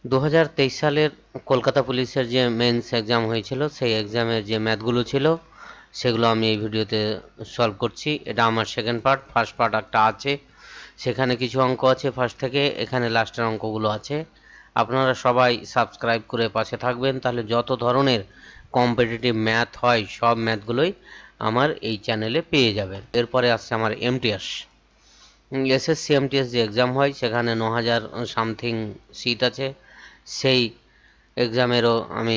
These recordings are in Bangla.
2023 সালের কলকাতা পুলিশের যে মেন্স এক্সাম হয়েছিল সেই এক্সামের যে ম্যাথগুলো ছিল সেগুলো আমি এই ভিডিওতে সলভ করছি। এটা আমার সেকেন্ড পার্ট। ফার্স্ট পার্ট একটা আছে, সেখানে কিছু অঙ্ক আছে ফার্স্ট থেকে, এখানে লাস্টের অঙ্কগুলো আছে। আপনারা সবাই সাবস্ক্রাইব করে পাশে থাকবেন, তাহলে যত ধরনের কম্পিটিটিভ ম্যাথ হয় সব ম্যাথগুলোই আমার এই চ্যানেলে পেয়ে যাবেন। এরপরে আসছে আমার এমটিএস। এসএসসি এমটিএস যে এক্সাম হয় সেখানে 9000 সামথিং সিট আছে, সেই এক্সামেরও আমি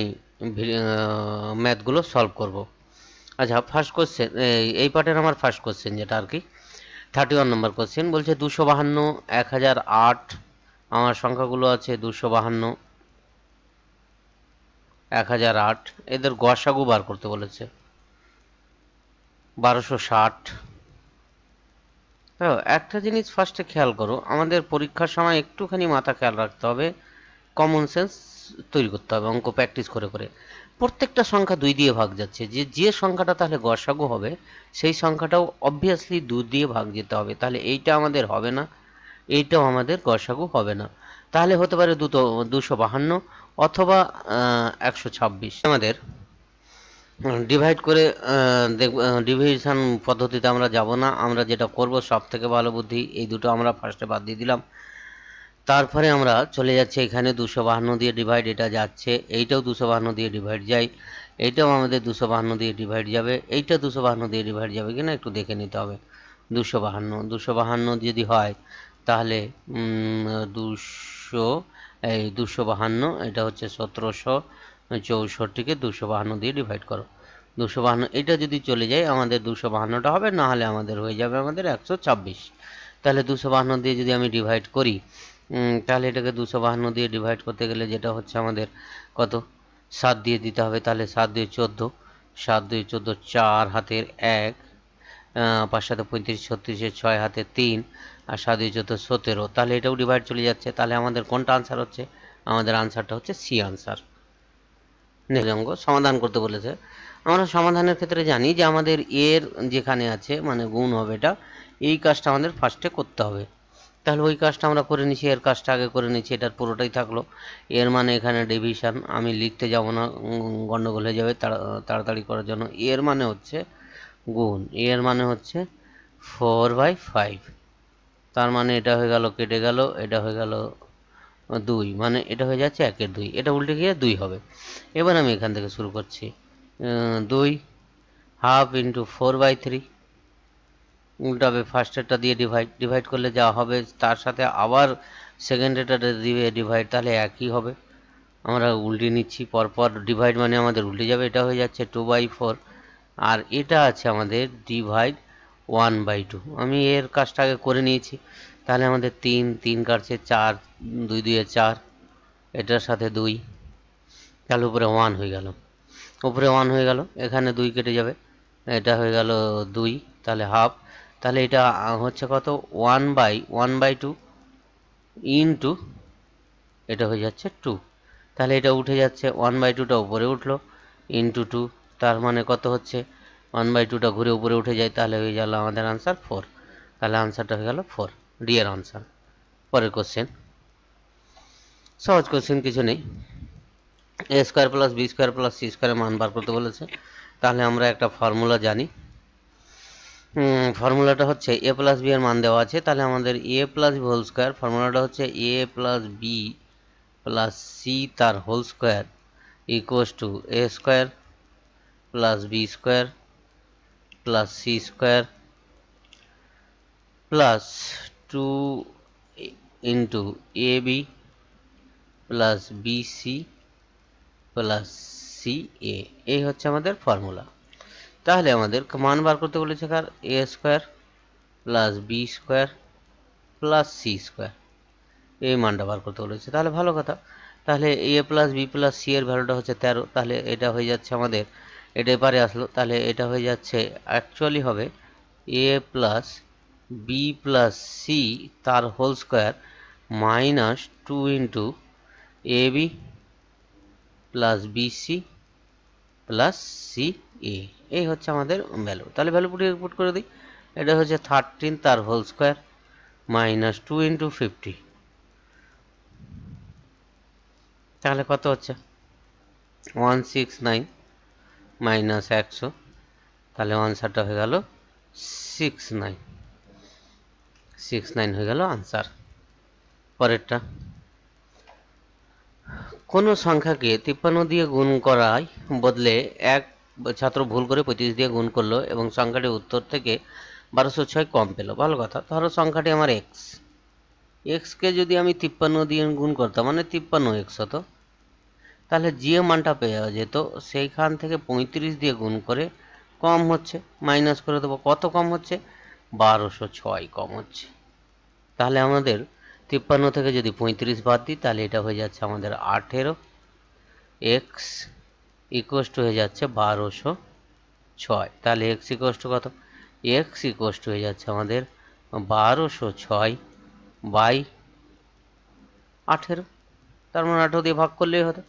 ম্যাথগুলো সলভ করব। আচ্ছা, ফার্স্ট কোশ্চেন, এই পার্টের আমার ফার্স্ট কোশ্চেন যেটা আর কি 31 নম্বর কোশ্চেন বলছে 252, 1008, আমার সংখ্যাগুলো আছে 252, 1008, এদের গসাগু বার করতে বলেছে 1260। হ্যাঁ, একটা জিনিস ফার্স্টে খেয়াল করো, আমাদের পরীক্ষার সময় একটুখানি মাথা খেয়াল রাখতে হবে, কমন সেন্স তৈরি করতে হবে অঙ্ক প্র্যাকটিস করে করে। প্রত্যেকটা সংখ্যা 2 দিয়ে ভাগ যাচ্ছে, যে সংখ্যাটা তাহলে গসাগু হবে সেই সংখ্যাটাও অবভিয়াসলি 2 দিয়ে ভাগ যেতে হবে, তাহলে এইটা আমাদের হবে না, এইটাও আমাদের গসাগু হবে না। তাহলে হতে পারে 252 অথবা 126। আমাদের ডিভাইড করে ডিভিশন পদ্ধতিতে আমরা যাব না, আমরা যেটা করব সব থেকে ভালো বুদ্ধি, এই দুটো আমরা ফার্স্টে বাদ দিয়ে দিলাম। তারপরে আমরা চলে যাচ্ছে এখানে 252 দিয়ে ডিভাইড, এটা যাচ্ছে, এইটাও 252 দিয়ে ডিভাইড যায়, এইটাও আমাদের 252 দিয়ে ডিভাইড যাবে, এইটা 252 দিয়ে ডিভাইড যাবে কিনা একটু দেখে নিতে হবে। 252 যদি হয় তাহলে 252, এটা হচ্ছে 1764কে 252 দিয়ে ডিভাইড করো। 252 এটা যদি চলে যায় আমাদের 252টা হবে, না হলে আমাদের হয়ে যাবে আমাদের 126। তাহলে 252 দিয়ে যদি আমি ডিভাইড করি, তাহলে এটাকে 252 দিয়ে ডিভাইড করতে গেলে যেটা হচ্ছে আমাদের কত, 7 দিয়ে দিতে হবে, তাহলে 7 দিয়ে 14, 7 দিয়ে 14, 4 হাতের 1, 5 সাথে 35, 36, 6 হাতে 3, আর 7 দিয়ে 14, 17, তাহলে এটাও ডিভাইড চলে যাচ্ছে। তাহলে আমাদের কোনটা আনসার হচ্ছে, আমাদের আনসারটা হচ্ছে সি আনসার। অঙ্ক সমাধান করতে বলেছে, আমরা সমাধানের ক্ষেত্রে জানি যে আমাদের এর যেখানে আছে মানে গুণ হবে, এটা এই কাজটা আমাদের ফার্স্টে করতে হবে, তাহলে ওই কাজটা আমরা করে নিচ্ছি, এর কাজটা আগে করে নিচ্ছি, এটার পুরোটাই থাকলো। এর মানে এখানে ডিভিশন আমি লিখতে যাব না, গন্ডগোল হয়ে যাবে, তাড়াতাড়ি করার জন্য। এর মানে হচ্ছে গুণ, এর মানে হচ্ছে 4/5, তার মানে এটা হয়ে গেল, কেটে গেল, এটা হয়ে গেল 2, মানে এটা হয়ে যাচ্ছে 1-এর 2, এটা উল্টে গিয়ে 2 হবে। এবার আমি এখান থেকে শুরু করছি, 2 হাফ ইন্টু 4/3, উল্টাবে ফার্স্টেরটা দিয়ে ডিভাইড করলে যা হবে তার সাথে আবার সেকেন্ডেরটা দিয়ে ডিভাইড, তাহলে একই হবে। আমরা উল্টে নিচ্ছি পরপর, ডিভাইড মানে আমাদের উল্টে যাবে, এটা হয়ে যাচ্ছে 2/4, আর এটা আছে আমাদের ডিভাইড 1/2। আমি এর কাজটা আগে করে নিয়েছি, তাহলে আমাদের 3 কাটছে, 4, 2 2 4, এটার সাথে 2, তাহলে উপরে 1 হয়ে গেল, উপরে 1 হয়ে গেল, এখানে 2 কেটে যাবে, এটা হয়ে গেল 2, তাহলে হাফ, তাহলে এটা হচ্ছে কত, 1/2 ইন্টু, এটা হয়ে যাচ্ছে 2, তাহলে এটা উঠে যাচ্ছে, 1/2টা উপরে উঠলো, ইন্টু 2, তার মানে কত হচ্ছে, 1/2টা ঘুরে উপরে উঠে যায়, তাহলে হয়ে গেল আমাদের আনসার 4, তাহলে আনসারটা হয়ে গেল 4, ডি এর আনসার। পরের কোশ্চেন, সহজ কোশ্চেন কিছু নেই, A square plus B square plus C স্কোয়ারের মান বার করতে বলেছে, তাহলে আমরা একটা ফর্মুলা জানি, ফর্মুলাটা হচ্ছে এ প্লাস বি এর মান দেওয়া আছে, তাহলে আমাদের A plus B whole square, ফর্মুলাটা হচ্ছে A plus B plus C তার whole square equals to A square plus B square plus C square plus 2 into A B plus B C plus C A, এই হচ্ছে আমাদের ফর্মুলা। তাহলে আমাদের মান বার করতে বলেছে কার, A square plus B square plus C square, এই মানটা বার করতে বলেছে, তাহলে ভালো কথা। তাহলে A plus B plus C এর ভ্যালুটা হচ্ছে 13, তাহলে এটা হয়ে যাচ্ছে আমাদের, এটা এপারে আসলো, তাহলে এটা হয়ে যাচ্ছে অ্যাকচুয়ালি হবে A plus B plus C তার whole square minus 2 into A B plus B C plus C A, এই হচ্ছে আমাদের ভ্যালু। তাহলে ভ্যালু পুট করে দিই, এটা হচ্ছে 13 তার হোল স্কোয়ার মাইনাস 2 ইন্টু 50 তাহলে কত হচ্ছে 169 মাইনাস 100, তাহলে আনসারটা হয়ে গেল 69 হয়ে গেল আনসার। পরেরটা, কোনো সংখ্যাকে 53 দিয়ে গুণ করায় বদলে এক ছাত্র ভুল করে 35 দিয়ে গুণ করলো এবং সংখ্যাটি উত্তর থেকে 1206 কম পেল। ভালো কথা। ধরো সংখ্যাটি আমার এক্স, এক্সকে যদি আমি 53 দিয়ে গুণ করতাম মানে 53x হতো, তাহলে যে মানটা পেয়ে যেত সেইখান থেকে 35 দিয়ে গুণ করে কম হচ্ছে, মাইনাস করে দেবো। কত কম হচ্ছে 1206 কম হচ্ছে। তাহলে আমাদের 53 থেকে যদি 35 বাদ দিই তাহলে এটা হয়ে যাচ্ছে আমাদের 18, এক্স ইকুয়াস টু হয়ে যাচ্ছে 1206। তাহলে এক্স ইকুয়াস টু কত, এক্স ইকুয়াস টু হয়ে যাচ্ছে আমাদের 1206 বাই 18, তার মানে 18 দিয়ে ভাগ করলেই হতো।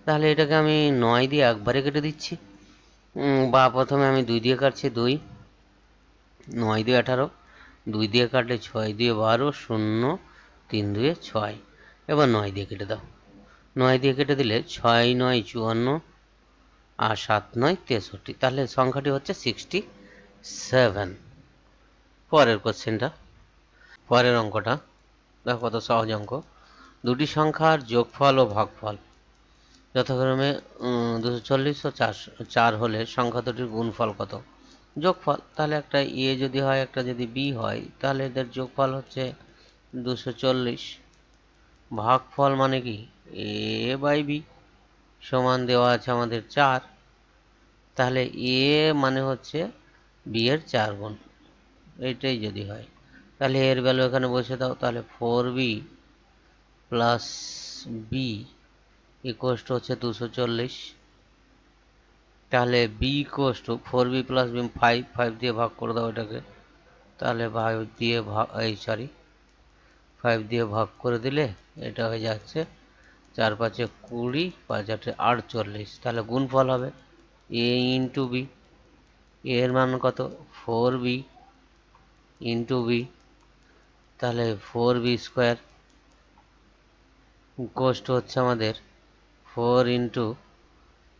তাহলে এটাকে আমি 9 দিয়ে একবারে কেটে দিচ্ছি, বা প্রথমে আমি 2 দিয়ে কাটছি, 2 9 দিয়ে 18, 2 দিয়ে কাটলে 6 দিয়ে 12, 0 3 দুয়ে 6, এবার 9 দিয়ে কেটে দাও। 9 দিয়ে কেটে দিলে 6 9 54 আর 7 9 63, তাহলে সংখ্যাটি হচ্ছে 67। পরের কোশ্চেনটা, পরের অঙ্কটা দেখো কত সহজ অঙ্ক। দুটি সংখ্যার যোগফল ও ভাগফল যথাক্রমে 240 ও 4 হলে সংখ্যা দুটির গুণফল কত? যোগফল, তাহলে একটা এ যদি হয় একটা যদি বি হয় তাহলে এদের যোগফল হচ্ছে 240, ভাগফল মানে কি এ বাই বি সমান দেওয়া আছে আমাদের 4, তাহলে এ মানে হচ্ছে বি এর 4 গুণ, এইটাই যদি হয় তাহলে এর ভ্যালু এখানে বসে দাও। তাহলে 4b plus B equals two হচ্ছে 240, তাহলে B equals to 4b plus B 5 দিয়ে ভাগ করে দাও এটাকে, তাহলে 5 দিয়ে ভাগ 5 দিয়ে ভাগ করে দিলে এটা হয়ে যাচ্ছে 4 5 20, 5 8 48, তাহলে গুণফল হবে এ ইন্টু বি, এর মান কত 4b ইন্টু বি, তাহলে 4b স্কোয়ার ইকুয়াস টু হচ্ছে আমাদের 4 ইন্টু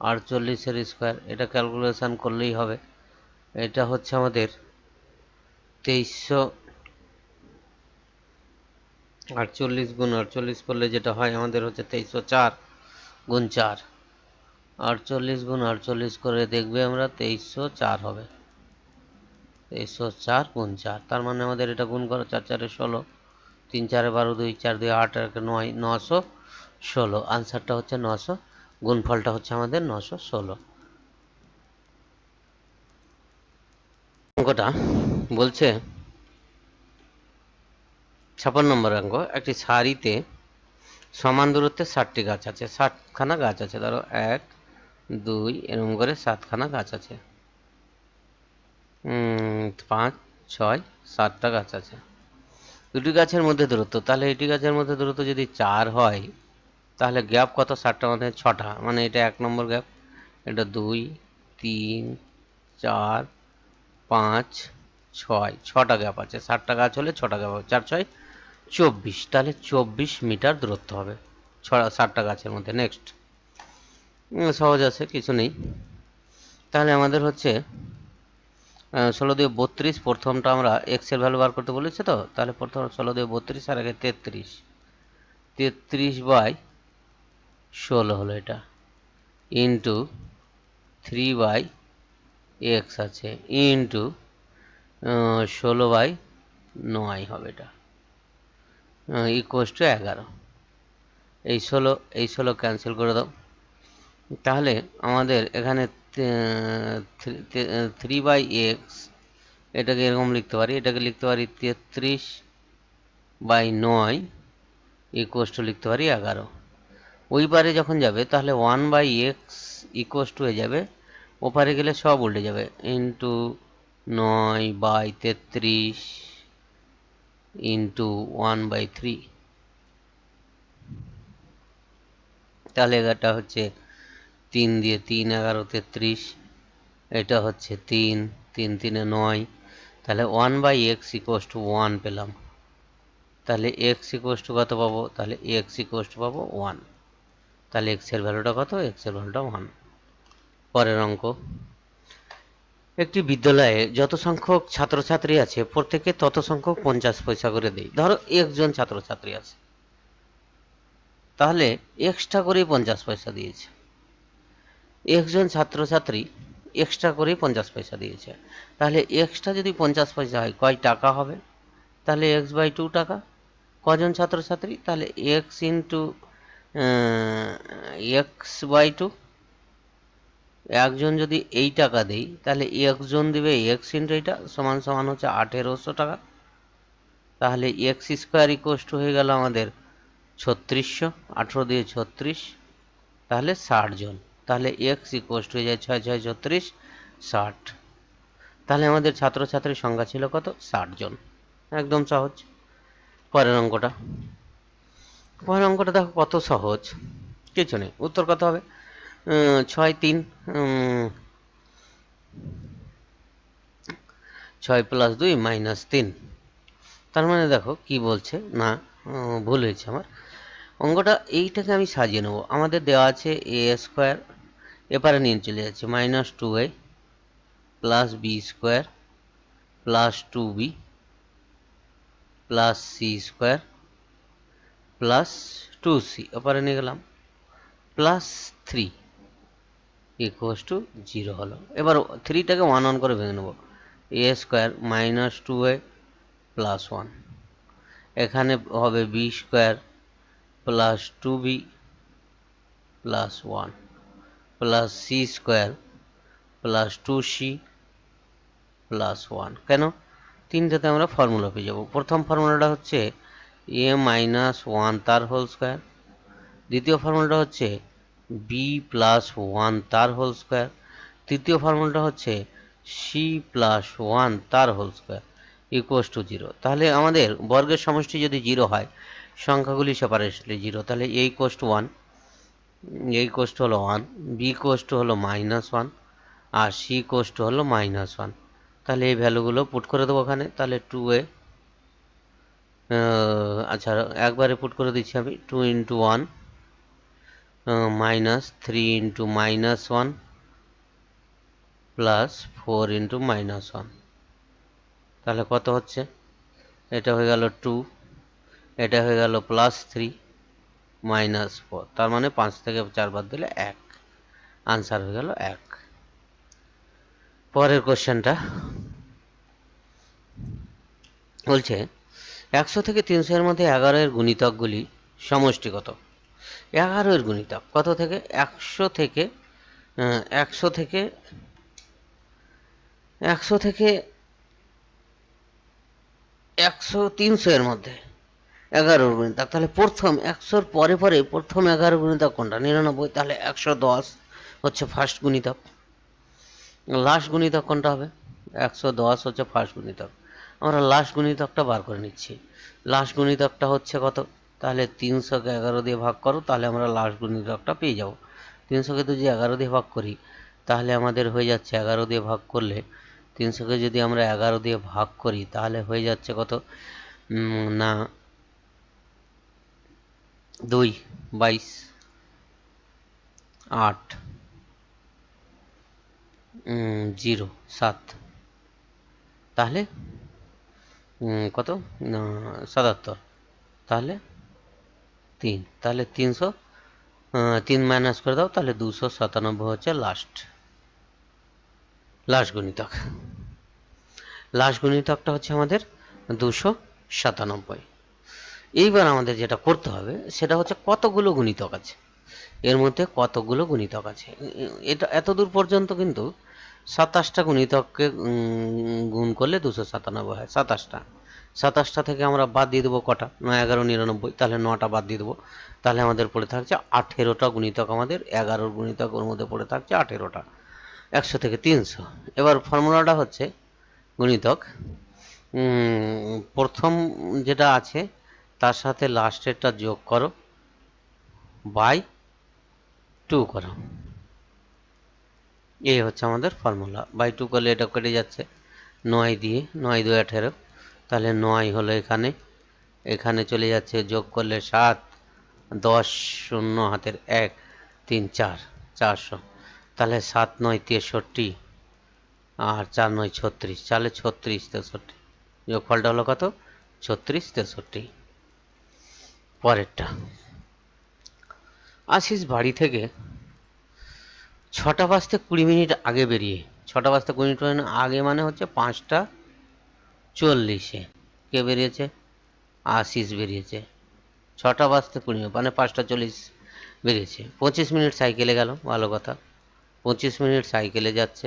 48 স্কোয়ার, এটা ক্যালকুলেশন করলেই হবে। এটা হচ্ছে আমাদের 2348 গুণ 48 করলে যেটা হয় আমাদের হচ্ছে 2304 গুণ 4, 48 গুণ 48 করে দেখবে আমরা 2304 হবে, 2304 গুণ 4, তার মানে আমাদের এটা গুণ করো 4 4 16, 3 4 12, 2 4 2 8 আর 9 916, আনসারটা হচ্ছে 900, গুণফলটা হচ্ছে আমাদের 916। অঙ্কটা বলছে 56 নম্বর অঙ্ক, একটি সারিতে সমান দূরত্বে 60টি গাছ আছে, 60খানা গাছ আছে, ধরো 1 2 এরকম করে 7খানা গাছ আছে, 5 6 7টা গাছ আছে। দুটি গাছের মধ্যে দূরত্ব, তাহলে এটি গাছের মধ্যে দূরত্ব যদি 4 হয় তাহলে গ্যাপ কত 60টার মধ্যে 6টা, মানে এটা 1 নম্বর গ্যাপ, এটা 2 3 4 5 6, 6টা গ্যাপ আছে, 60টা গাছ হলে 6টা গ্যাপ হবে, 4 6 24, তাহলে 24 মিটার দূরত্ব হবে 60টা গাছের মধ্যে। নেক্সট, সহজ আছে কিছু নেই, তাহলে আমাদের হচ্ছে 16 দিয়ে 32, প্রথমটা আমরা এক্স এর ভ্যালু বার করতে বলেছে, তো তাহলে প্রথম 16 দিয়ে 32 আর আগে 33 বাই 16 হলো এটা, ইন্টু 3 বাই এক্স আছে, ইন্টু 16 বাই 9 হবে এটা, ইকুয়াস টু 11, এই 16 ক্যান্সেল করে দাও। তাহলে আমাদের এখানে 3 বাই এক্স, এটাকে এরকম লিখতে পারি, এটাকে লিখতে পারি 33 বাই 9 ইকুয়াস টু লিখতে পারি 11, ওই পারে যখন যাবে তাহলে 1 বাই এক্স ইকুয়াস টু হয়ে যাবে, ওপারে গেলে সব উল্টে যাবে, ইন্টু 9 বাই 33 ইন্টু 1 বাই 3, তাহলে এটা হচ্ছে 3 দিয়ে 3 11 33, এটা হচ্ছে 3 3 3 9, তাহলে 1 বাই এক্স ইকুয়াস টু 1 পেলাম, তাহলে এক্স ইকুয়াস টু কত পাবো, তাহলে এক্স ইকুয়াস টু পাবো 1। তাহলে এক্স এর ভ্যালুটা কত? এক্স এর ভ্যালুটা 1। পরের অঙ্ক, একটি বিদ্যালয়ে যত সংখ্যক ছাত্রছাত্রী আছে প্রত্যেকে তত সংখ্যক 50 পয়সা করে দেয়। ধরো একজন ছাত্রছাত্রী আছে, তাহলে এক্সট্রা করে 50 পয়সা দিয়েছে। একজন ছাত্রছাত্রী এক্সট্রা করে 50 পয়সা দিয়েছে, তাহলে এক্সট্রা যদি 50 পয়সা হয় কয় টাকা হবে? তাহলে এক্স বাই 2 টাকা। কজন ছাত্রছাত্রী? তাহলে এক্স ইন্টু এক্স বাই 2। একজন যদি এই টাকা দেই তাহলে একজন দেবে এক্স ইন্টু এইটা সমান সমান হচ্ছে 1800 টাকা। তাহলে এক্স স্কোয়ার ইকুয়াল টু হয়ে গেল আমাদের 3600, 18 দিয়ে 36, তাহলে 60 জন। তাহলে এক্স ইকুয়াল টু হয়ে যায় 6 6 36, 60। তাহলে আমাদের ছাত্রছাত্রীর সংখ্যা ছিল কত? 60 জন। একদম সহজ। পরের অঙ্কটা, পরের অঙ্কটা দেখো কত সহজ, কিছু নেই। উত্তর কত হবে? 6 3 6 প্লাস 2 মাইনাস 3। তার মানে দেখো কি বলছে না, ভুল হয়েছে আমার অঙ্কটা। এইটাকে আমি সাজিয়ে নেব। আমাদের দেওয়া আছে এ স্কোয়ার, এপারে নিয়ে চলে যাচ্ছে minus 2a plus B square plus 2b plus C square plus 2c, এপারে নিয়ে গেলাম প্লাস 3 ইকুয়াস টু 0 হলো। এবার 3টাকে 1 1 করে ভেঙে নেব। এ স্কোয়ার মাইনাস 2a প্লাস 1, এখানে হবে B square plus 2b plus 1 plus C square plus 2c plus 1। কেন? তিনটাতে আমরা ফর্মুলা পেয়ে যাব। প্রথম ফর্মুলাটা হচ্ছে এ মাইনাস 1 তার হোল স্কোয়ার, দ্বিতীয় ফর্মুলাটা হচ্ছে বি প্লাস 1 তার হোল স্কোয়ার, তৃতীয় ফর্মুলাটা হচ্ছে সি প্লাস 1 তার হোল স্কোয়ার ইকুয়াস টু 0। তাহলে আমাদের বর্গের সমষ্টি যদি 0 হয়, সংখ্যাগুলি সেপারেশনলি 0, তাহলে A equals to 1, A equals to হলো 1, বি ইকুয়াস টু হলো মাইনাস 1, আর সি ইকুয়াস টু হলো মাইনাস 1। তাহলে এই ভ্যালুগুলো পুট করে দেবো ওখানে। তাহলে 2a, আচ্ছা একবারে পুট করে দিচ্ছি আমি, 2 into 1 minus 3 into minus 1 plus 4 into minus 1। তাহলে কত হচ্ছে? এটা হয়ে গেল 2, এটা হয়ে গেল প্লাস 3 মাইনাস 4, তার মানে 5 থেকে 4 বাদ দিলে 1, আনসার হয়ে গেল 1। পরের কোশ্চেনটা বলছে 100 থেকে 300 এর মধ্যে 11 এর গুণিতকগুলি সমষ্টি কত? 11 এর গুণিতক কত থেকে? 100 থেকে 100 থেকে 100 300 এর মধ্যে 11 গুণিতক। তাহলে প্রথম 100-র পরে পরে প্রথম 11 গুণিতক কোনটা? 99। তাহলে 110 হচ্ছে ফার্স্ট গুণিতক। লাস্ট গুণিতক কোনটা হবে? 110 হচ্ছে ফার্স্ট গুণিতক। আমরা লাস্ট গুণিতকটা বার করে নিচ্ছি। লাস্ট গুণিতকটা হচ্ছে কত? তাহলে 300কে 11 দিয়ে ভাগ করো, তাহলে আমরা লাস্ট গুণিতকটা পেয়ে যাব। 300কে যদি 11 দিয়ে ভাগ করি তাহলে আমাদের হয়ে যাচ্ছে 11 দিয়ে ভাগ করলে, 300কে যদি আমরা 11 দিয়ে ভাগ করি তাহলে হয়ে যাচ্ছে কত না 2 22 8 0 7, তাহলে কত? 77। তাহলে 3, তাহলে 300 3 মাইনাস করে দাও, তাহলে 297 হচ্ছে লাস্ট গুণিতক। লাস্ট গুণিতকটা হচ্ছে আমাদের 297। এইবার আমাদের যেটা করতে হবে সেটা হচ্ছে কতগুলো গুণিতক আছে এর মধ্যে, কতগুলো গুণিতক আছে। এটা এতদূর পর্যন্ত কিন্তু 27টা গুণিতককে গুণ করলে 297 হয়। 27টা থেকে আমরা বাদ দিয়ে দেবো কটা? 9 11 99, তাহলে 9টা বাদ দিয়ে দেবো। তাহলে আমাদের পড়ে থাকছে 18টা গুণিতক। আমাদের 11 গুণিতক ওর মধ্যে পড়ে থাকছে 18টা, 100 থেকে 300। এবার ফর্মুলাটা হচ্ছে গুণিতক প্রথম যেটা আছে তার সাথে লাস্টেরটা যোগ করো বাই 2 করো, এই হচ্ছে আমাদের ফর্মুলা। বাই 2 করলে এটা কেটে যাচ্ছে 9 দিয়ে, 9 2 18, তাহলে 9 হলো এখানে, এখানে চলে যাচ্ছে যোগ করলে 7 10 শূন্য হাতের 1 3 4 400, তাহলে 7 9 63 আর 4 9 36, তাহলে 36 63, যোগফলটা হলো কত? 36 63। পরেরটা, আশিস বাড়ি থেকে 6টা বাজতে 20 মিনিট আগে বেরিয়ে, 6টা বাজতে 20 মিনিট আগে মানে হচ্ছে 5টা 40-এ কে বেরিয়েছে? আশিস বেরিয়েছে। 6টা বাজতে 20 মিনিট মানে 5টা 40 বেরিয়েছে। 25 মিনিট সাইকেলে গেল, ভালো কথা। 25 মিনিট সাইকেলে যাচ্ছে,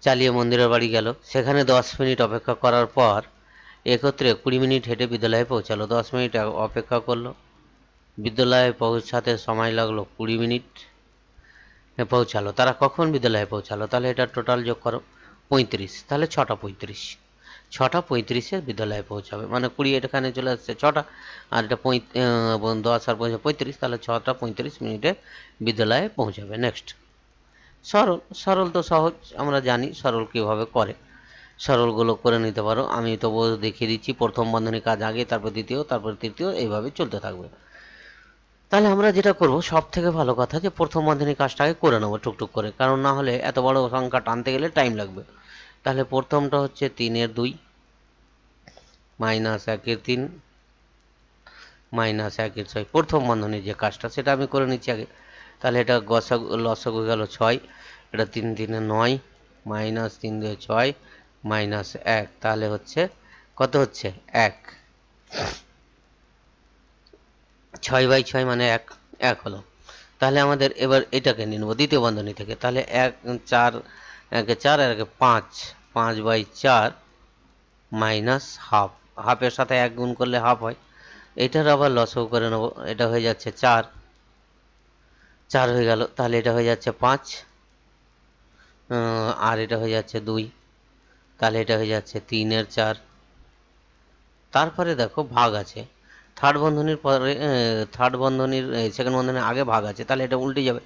চালিয়ে মন্দিরের বাড়ি গেল। সেখানে 10 মিনিট অপেক্ষা করার পর একত্রে 20 মিনিট হেঁটে বিদ্যালয়ে পৌঁছালো। 10 মিনিট অপেক্ষা করলো, বিদ্যালয়ে পৌঁছাতে সময় লাগলো 20 মিনিট। পৌঁছালো, তারা কখন বিদ্যালয়ে পৌঁছালো? তাহলে এটা টোটাল যোগ করো, 35, তাহলে 6টা 35। 6টা 35-এ বিদ্যালয়ে পৌঁছাবে, মানে 20 এখানে চলে আসছে 6টা, আর এটা 10 আর 35, তাহলে 6টা 35 মিনিটে বিদ্যালয়ে পৌঁছাবে। নেক্সট, সরল। সরল তো সহজ, আমরা জানি সরল কীভাবে করে। সরলগুলো করে নিতে পারো, আমি তবুও দেখিয়ে দিচ্ছি। প্রথম বন্ধনী কাজ আগে, তারপর দ্বিতীয়, তারপর তৃতীয়, এইভাবে চলতে থাকবে। তাহলে আমরা যেটা করব, সব থেকে ভালো কথা যে প্রথম বন্ধনী কাজটা আগে করে নেবো টুকটুক করে, কারণ না হলে এত বড় সংখ্যা টানতে গেলে টাইম লাগবে। তাহলে প্রথমটা হচ্ছে 3-এর 2 মাইনাস 1-এর 3 মাইনাস 1-এর 6, প্রথম বন্ধনীর যে কাজটা সেটা আমি করে নিচ্ছি আগে। তাহলে এটা লসাগু গেল 6, এটা 3 3-এ 9 মাইনাস 3 2 6 মাইনাস 1, তাহলে হচ্ছে কত হচ্ছে? 1। 6/6 মানে 1 হলো। তাহলে আমাদের এবার এটাকে নিয়ে নেবো দ্বিতীয় বন্ধনী থেকে। তাহলে 1 4 1 4 আর 1 5, 5/4 মাইনাস হাফ, হাফের সাথে 1 গুণ করলে হাফ হয়। এটার আবার লসাগু করে নেবো, এটা হয়ে যাচ্ছে 4 হয়ে গেল। তাহলে এটা হয়ে যাচ্ছে 5, আর এটা হয়ে যাচ্ছে 2, তাহলে এটা হয়ে যাচ্ছে 3-এর 4। তারপরে দেখো ভাগ আছে, থার্ড বন্ধনীর পরে, থার্ড বন্ধনীর সেকেন্ড বন্ধনীর আগে ভাগ আছে, তাহলে এটা উল্টে যাবে।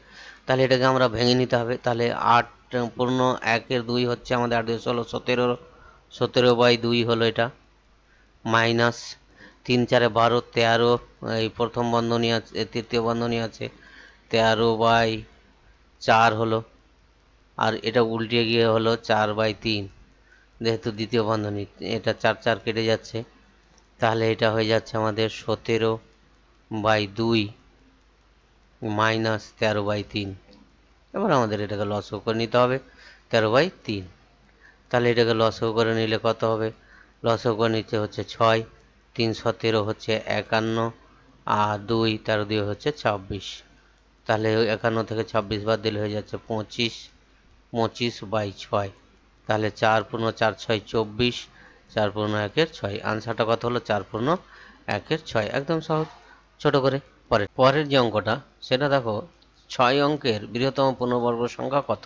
তাহলে এটাকে আমরা ভেঙে নিতে হবে। তাহলে 8 পূর্ণ 1-এর 2 হচ্ছে আমাদের 8 হলো 17, 17/2 হলো এটা, মাইনাস 3 4 12 13, এই প্রথম বন্ধনী আছে, তৃতীয় বন্ধনী আছে, 13/4 হলো, আর এটা উল্টে গিয়ে হলো 4/3, যেহেতু দ্বিতীয় বন্ধনী, এটা 4 4 কেটে যাচ্ছে। তাহলে এটা হয়ে যাচ্ছে আমাদের 17/2 মাইনাস 13/3। এবার আমাদের এটাকে লসাগু করে নিতে হবে, 13/3। তাহলে এটাকে লসাগু করে নিলে কত হবে? লসাগু করে নিতে হচ্ছে 6, 3 17 হচ্ছে 51, আর 2 13 2 হচ্ছে 26। তাহলে 51 থেকে 26 বাদ দিলে হয়ে যাচ্ছে 25, 25/6। তাহলে 4 পূর্ণ 4 6 24, 4 পূর্ণ 1-এর 6। আনসারটা কত হলো? 4 পূর্ণ 1-এর 6। একদম সহজ। ছোট করে পরের যে অঙ্কটা, সেটা দেখো 6 অঙ্কের বৃহত্তম পূর্ণবর্গ সংখ্যা কত?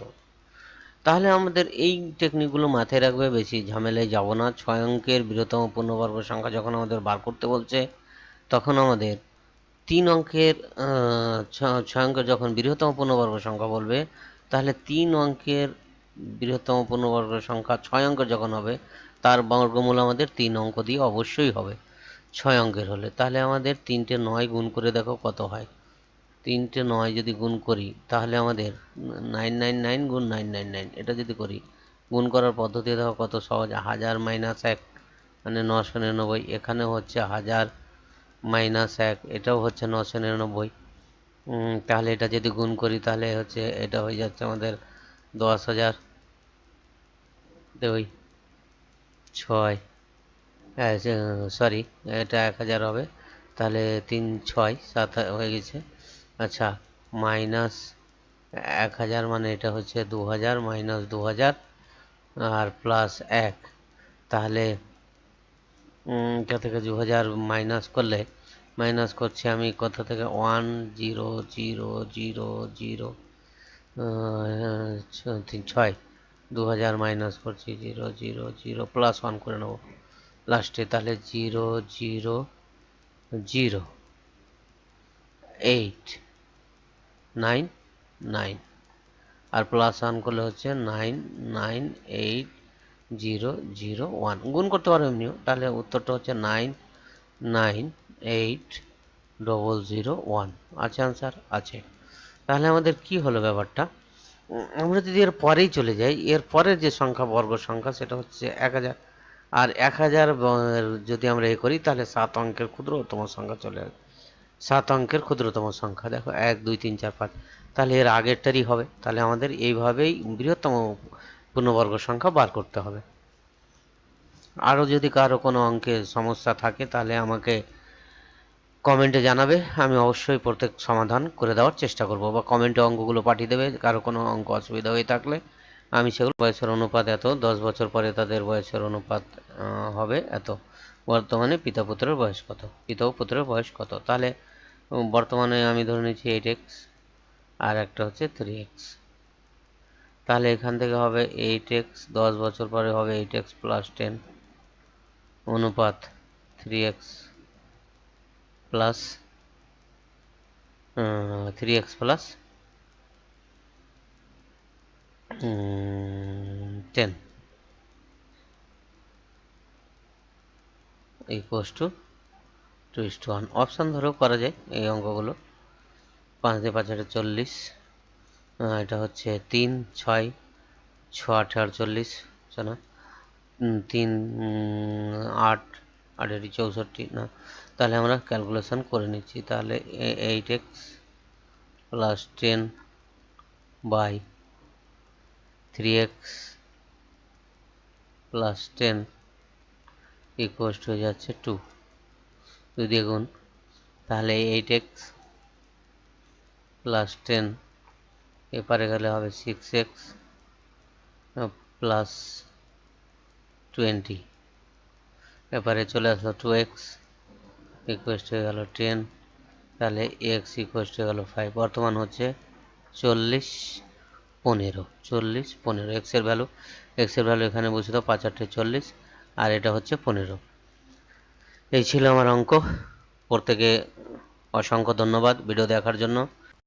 তাহলে আমাদের এই টেকনিকগুলো মাথায় রাখবে, বেশি ঝামেলায় যাব না। 6 অঙ্কের বৃহত্তম পূর্ণবর্গ সংখ্যা যখন আমাদের বার করতে বলছে, তখন আমাদের 3 অঙ্কের 6 অঙ্কের যখন বৃহত্তম পূর্ণবর্গ সংখ্যা বলবে, তাহলে 3 অঙ্কের বৃহত্তম পূর্ণবর্গ সংখ্যা 6 অঙ্কের যখন হবে, তার বর্গমূল আমাদের 3 অঙ্ক দিয়ে অবশ্যই হবে 6 অঙ্কের হলে। তাহলে আমাদের 3টে 9 গুণ করে দেখো কত হয়। 3টে 9 যদি গুণ করি, তাহলে আমাদের 999 গুণ 999, এটা যদি করি, গুণ করার পদ্ধতি দেখো কত সহজ। 1000 মাইনাস 1 মানে 999, এখানে হচ্ছে 1000 মাইনাস 1, এটাও হচ্ছে 999। তাহলে এটা যদি গুণ করি, তাহলে হচ্ছে এটা হয়ে যাচ্ছে আমাদের 10,000, 2 6, সরি, এটা 1000 হবে। তাহলে 3 6 7 হয়ে গেছে। আচ্ছা, মাইনাস 1000 মানে এটা হচ্ছে 2000, মাইনাস 2000 আর প্লাস 1। তাহলে এটা থেকে 2000 মাইনাস করলে, মাইনাস করছি আমি কোথা থেকে, 1 0 0 0 0, 6, 2000 মাইনাস করছি 0 0 0 প্লাস 1 করে নেবো লাস্টে। তাহলে 0 0 0 8 9 9, আর প্লাস 1 করলে হচ্ছে 9 9 8 0 0 1। গুণ করতে পারো এমনিও। তাহলে উত্তরটা হচ্ছে 9 9 8 001 আছে আনসার আছে। তাহলে আমাদের কি হলো ব্যাপারটা, আমরা যদি এর পরেই চলে যাই, এর পরের যে সংখ্যা বর্গ সংখ্যা সেটা হচ্ছে 1000, আর 1000 যদি আমরা করি তাহলে 7 অঙ্কের ক্ষুদ্রতম সংখ্যা চলে আসবে। 7 অঙ্কের ক্ষুদ্রতম সংখ্যা দেখো 1 2 3 4 5, তাহলে এর আগেরটারই হবে। তাহলে আমাদের এইভাবেই বৃহত্তম পূর্ণবর্গ সংখ্যা বার করতে হবে। আরও যদি কারো কোনো অঙ্কে সমস্যা থাকে তাহলে আমাকে কমেন্টে জানাবে, আমি অবশ্যই প্রত্যেক সমাধান করে দেওয়ার চেষ্টা করব, বা কমেন্টে অঙ্কগুলো পাঠিয়ে দেবে। কারো কোনো অঙ্ক অসুবিধা হয়ে থাকলে আমি সেগুলো, বয়সের অনুপাত এত, 10 বছর পরে তাদের বয়সের অনুপাত হবে এত, বর্তমানে পিতা পুত্রের বয়স কত, পিতা ও পুত্রের বয়স কত। তাহলে বর্তমানে আমি ধরে নিচ্ছি 8x, আর একটা হচ্ছে 3x। তাহলে এখান থেকে হবে 8x, 10 বছর পরে হবে 8x প্লাস 10 অনুপাত 3x plus 3x plus 10 equals two 2:1। Option ধরেও করা যায় এই অঙ্কগুলো। 5 দিয়ে 5 8 40, এটা হচ্ছে 3 6 6 8 48 না, 3 8 8 64 না। তাহলে আমরা ক্যালকুলেশন করে নিচ্ছি। তাহলে 8x plus 10 by 3x plus 10 equals to হয়ে যাচ্ছে 2 দিয়ে গুণ। তাহলে 8x প্লাস 10 এপারে গেলে হবে 6x প্লাস 20, এপারে চলে আসলো 2x ইকুয়াস হয়ে গেল 10, তাহলে x ইকুয়াস হয়ে গেল 5। বর্তমান হচ্ছে 40 15, 40 15 এক্সের ভ্যালু, এখানে বসে দাও, 5 8 40, আর এটা হচ্ছে 15। এই ছিল আমার অঙ্ক। প্রত্যেকে অসংখ্য ধন্যবাদ ভিডিও দেখার জন্য।